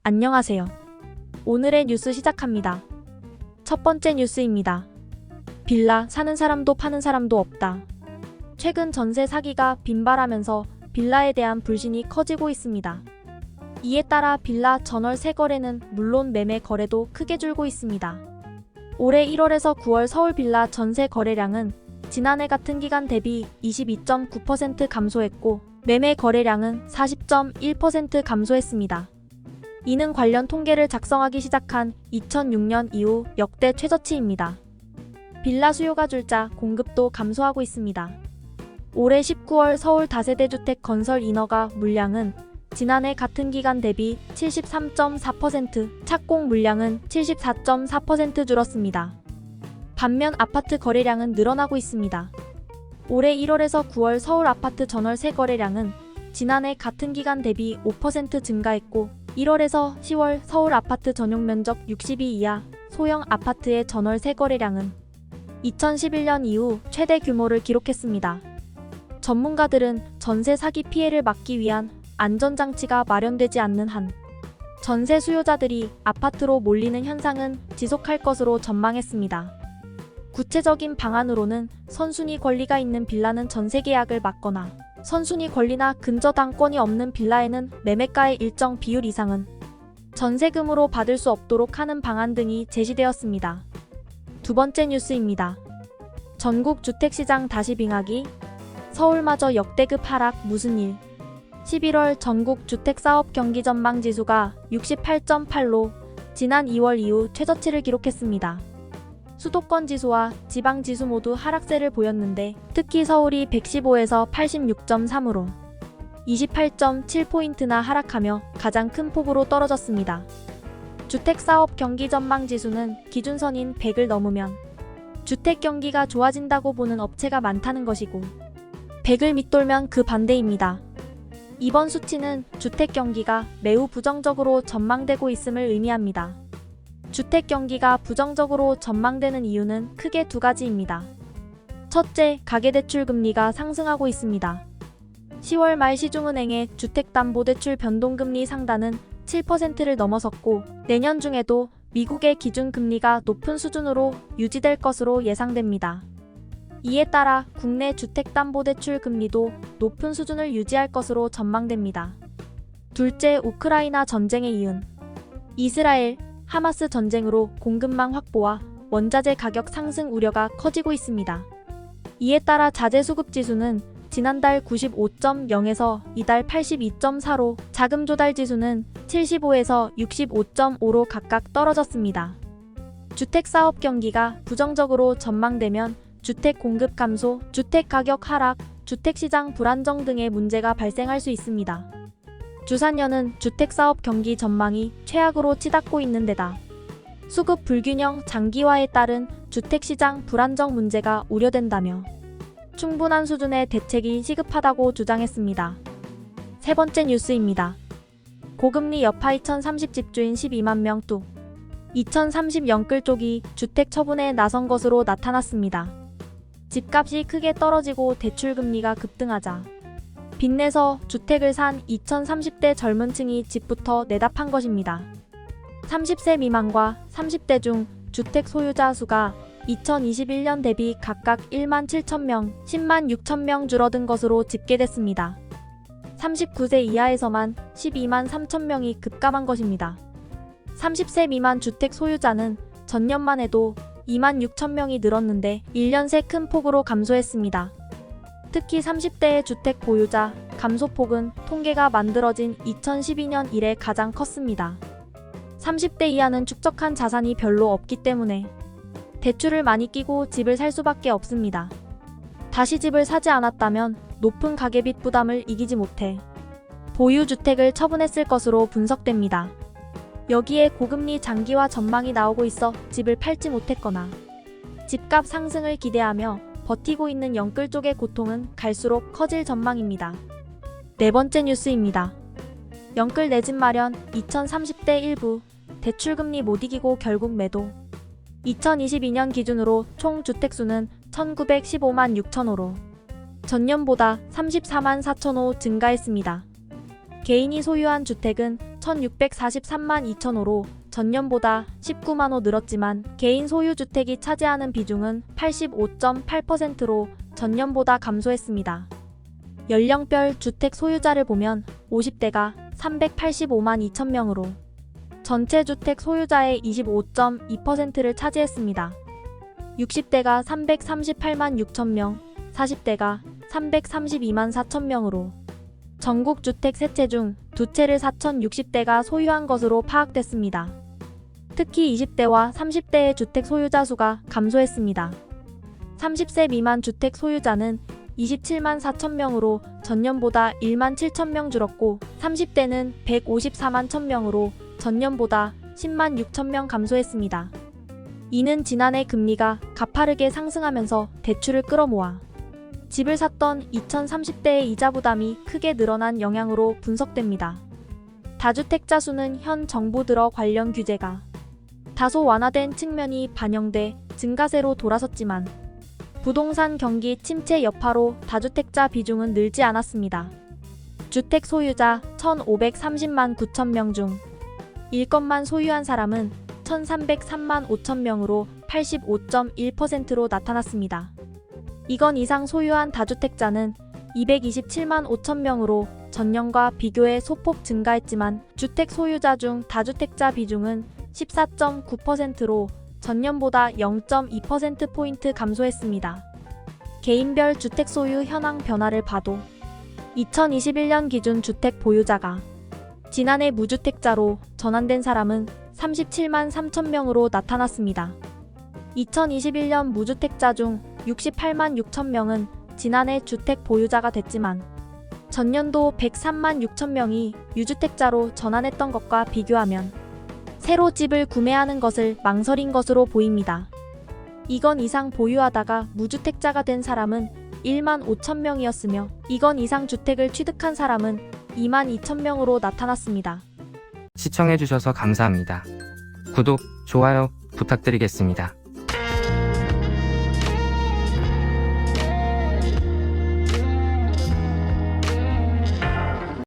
안녕하세요. 오늘의 뉴스 시작합니다. 첫 번째 뉴스입니다. 빌라 사는 사람도 파는 사람도 없다. 최근 전세 사기가 빈발하면서 빌라에 대한 불신이 커지고 있습니다. 이에 따라 빌라 전월세 거래는 물론 매매 거래도 크게 줄고 있습니다. 올해 1월에서 9월 서울 빌라 전세 거래량은 지난해 같은 기간 대비 22.9% 감소했고 매매 거래량은 40.1% 감소했습니다. 이는 관련 통계를 작성하기 시작한 2006년 이후 역대 최저치입니다. 빌라 수요가 줄자 공급도 감소하고 있습니다. 올해 19월 서울 다세대 주택 건설 인허가 물량은 지난해 같은 기간 대비 73.4%, 착공 물량은 74.4% 줄었습니다. 반면 아파트 거래량은 늘어나고 있습니다. 올해 1월에서 9월 서울 아파트 전월세 거래량은 지난해 같은 기간 대비 5% 증가했고 1월에서 10월 서울 아파트 전용 면적 62 이하 소형 아파트의 전월세 거래량은 2011년 이후 최대 규모를 기록했습니다. 전문가들은 전세 사기 피해를 막기 위한 안전장치가 마련되지 않는 한 전세 수요자들이 아파트로 몰리는 현상은 지속할 것으로 전망했습니다. 구체적인 방안으로는 선순위 권리가 있는 빌라는 전세 계약을 막거나 선순위 권리나 근저 당권이 없는 빌라에는 매매가의 일정 비율 이상은 전세금으로 받을 수 없도록 하는 방안 등이 제시되었습니다. 두 번째 뉴스입니다. 전국 주택시장 다시 빙하기? 서울마저 역대급 하락 무슨 일? 11월 전국 주택사업 경기 전망 지수가 68.8로 지난 2월 이후 최저치를 기록했습니다. 수도권 지수와 지방 지수 모두 하락세를 보였는데 특히 서울이 115에서 86.3으로 28.7포인트나 하락하며 가장 큰 폭으로 떨어졌습니다. 주택사업 경기 전망 지수는 기준선인 100을 넘으면 주택 경기가 좋아진다고 보는 업체가 많다는 것이고 100을 밑돌면 그 반대입니다. 이번 수치는 주택 경기가 매우 부정적으로 전망되고 있음을 의미합니다. 주택 경기가 부정적으로 전망되는 이유는 크게 두 가지입니다. 첫째, 가계대출 금리가 상승하고 있습니다. 10월 말 시중은행의 주택담보대출 변동금리 상단은 7%를 넘어섰고 내년 중에도 미국의 기준금리가 높은 수준으로 유지될 것으로 예상됩니다. 이에 따라 국내 주택담보대출 금리도 높은 수준을 유지할 것으로 전망됩니다. 둘째, 우크라이나 전쟁에 이은 이스라엘, 하마스 전쟁으로 공급망 확보와 원자재 가격 상승 우려가 커지고 있습니다. 이에 따라 자재 수급 지수는 지난달 95.0에서 이달 82.4로 자금 조달 지수는 75에서 65.5로 각각 떨어졌습니다. 주택 사업 경기가 부정적으로 전망되면 주택 공급 감소, 주택 가격 하락, 주택 시장 불안정 등의 문제가 발생할 수 있습니다. 주산연은 주택사업 경기 전망이 최악으로 치닫고 있는 데다 수급 불균형 장기화에 따른 주택시장 불안정 문제가 우려된다며 충분한 수준의 대책이 시급하다고 주장했습니다. 세 번째 뉴스입니다. 고금리 여파 2030 집주인 12만 명 뚝 2030 영끌 쪽이 주택 처분에 나선 것으로 나타났습니다. 집값이 크게 떨어지고 대출금리가 급등하자 빚내서 주택을 산 2030대 젊은 층이 집부터 내답한 것입니다. 30세 미만과 30대 중 주택 소유자 수가 2021년 대비 각각 1만 7천명, 10만 6천명 줄어든 것으로 집계됐습니다. 39세 이하에서만 12만 3천명이 급감한 것입니다. 30세 미만 주택 소유자는 전년만 해도 2만 6천명이 늘었는데 1년 새 큰 폭으로 감소했습니다. 특히 30대의 주택 보유자 감소폭은 통계가 만들어진 2012년 이래 가장 컸습니다. 30대 이하는 축적한 자산이 별로 없기 때문에 대출을 많이 끼고 집을 살 수밖에 없습니다. 다시 집을 사지 않았다면 높은 가계빚 부담을 이기지 못해 보유주택을 처분했을 것으로 분석됩니다. 여기에 고금리 장기화 전망이 나오고 있어 집을 팔지 못했거나 집값 상승을 기대하며 버티고 있는 영끌 쪽의 고통은 갈수록 커질 전망입니다. 네 번째 뉴스입니다. 영끌 내 집 마련 2030대 일부 대출금리 못 이기고 결국 매도 2022년 기준으로 총 주택수는 1915만 6천호로 전년보다 34만 4천호 증가했습니다. 개인이 소유한 주택은 1643만 2천호로 전년보다 19만 호 늘었지만 개인 소유주택이 차지하는 비중은 85.8%로 전년보다 감소했습니다. 연령별 주택 소유자를 보면 50대가 385만 2천 명으로 전체 주택 소유자의 25.2%를 차지했습니다. 60대가 338만 6천 명, 40대가 332만 4천 명으로 전국 주택 세 채 중 두 채를 4,060대가 소유한 것으로 파악됐습니다. 특히 20대와 30대의 주택 소유자 수가 감소했습니다. 30세 미만 주택 소유자는 27만 4천 명으로 전년보다 1만 7천 명 줄었고 30대는 154만 1천 명으로 전년보다 10만 6천 명 감소했습니다. 이는 지난해 금리가 가파르게 상승하면서 대출을 끌어모아 집을 샀던 2030대의 이자 부담이 크게 늘어난 영향으로 분석됩니다. 다주택자 수는 현 정부 들어 관련 규제가 다소 완화된 측면이 반영돼 증가세로 돌아섰지만 부동산 경기 침체 여파로 다주택자 비중은 늘지 않았습니다. 주택 소유자 1,530만 9천 명 중 1건만 소유한 사람은 1,303만 5천 명으로 85.1%로 나타났습니다. 2건 이상 소유한 다주택자는 227만 5천 명으로 전년과 비교해 소폭 증가했지만 주택 소유자 중 다주택자 비중은 14.9%로 전년보다 0.2%포인트 감소했습니다. 개인별 주택 소유 현황 변화를 봐도 2021년 기준 주택 보유자가 지난해 무주택자로 전환된 사람은 37만 3천 명으로 나타났습니다. 2021년 무주택자 중 68만 6천 명은 지난해 주택 보유자가 됐지만 전년도 103만 6천 명이 유주택자로 전환했던 것과 비교하면 새로 집을 구매하는 것을 망설인 것으로 보입니다. 2건 이상 보유하다가 무주택자가 된 사람은 1만 5천 명이었으며 2건 이상 주택을 취득한 사람은 2만 2천 명으로 나타났습니다. 시청해주셔서 감사합니다. 구독, 좋아요 부탁드리겠습니다.